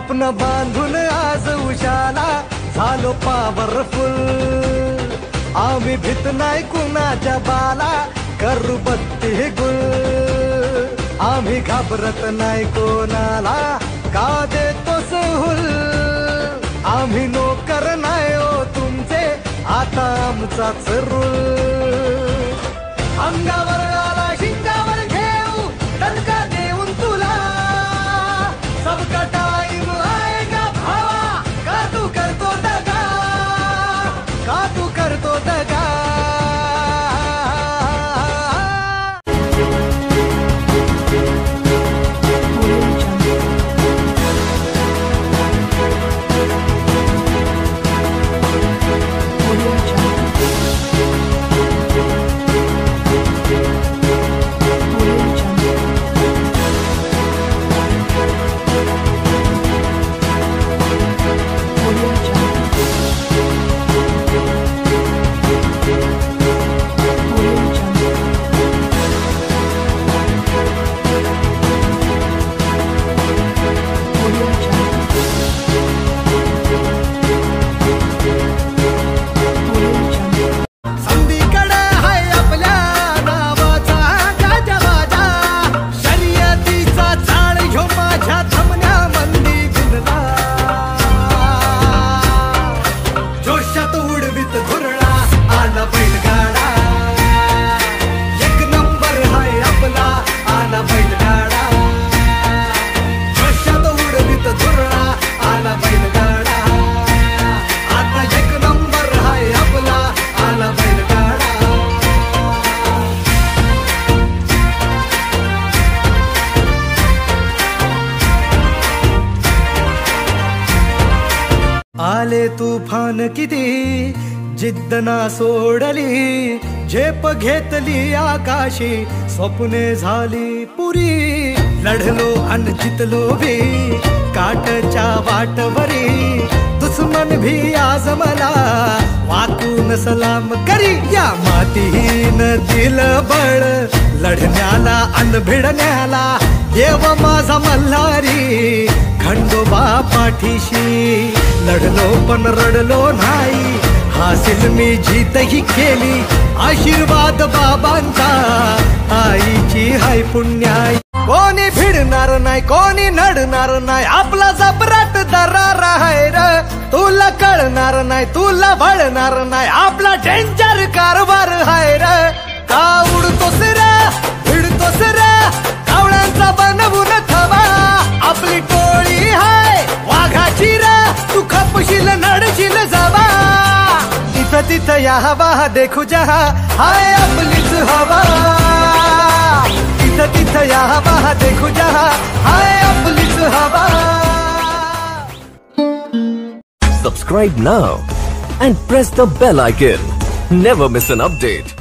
स्वप्न बांधून आज उशाला झालो पॉवरफुल। आम्ही भीत नाही कुणाच्या बाला, करू बत्ती गुल। आम्ही घाबरत नाही कोणाला, का देतो सहूल। आम्ही नोकर नाही हो तुमचे, आता आमचाच रूल। अंगावर आला शिंगावर घेऊ, दणका देऊन तुला। सबका टाइम आएगा भावा, का तू करतो दगा, का तू करतो दगा। आले तुफान किती, जिद्द ना सोडली। झेप घेतली आकाशी, स्वप्ने झाली पुरी। लढलो अन जितलो भी, काटच्या वाटवरी। दुश्मन भी आज मला वाकून सलाम करी। या मातीहीन दिल बळ, लढण्याला अन भिडण्याला। देव माझा मल्हारी, खंडोबा पाठीशी। लढलो पण रडलो नाही, हासिल मी जीतही केली। आशीर्वाद बाबांचा, आईची हाय पुण्याई। कोणी भिडणार नाही, कोणी नडणार नाही, आपला जबराट दरार आहे र। तुला कळणार नाही, तुला भळणार नाही, आपला डेंजर कारभार आहे र। का उडतोस रे, भिडतोस रे, कावळ्यांचा बनवून थवा। आपली टोळी हाय वाघाची रे, तू खपशील नडशील जावा। तिथं तिथं या हवा देखू जहा, हाय आपलीच हवा। तिथं तिथं या हवा देखू जहा, हाय आपलीच हवा। Subscribe now and press the bell icon. Never miss an update.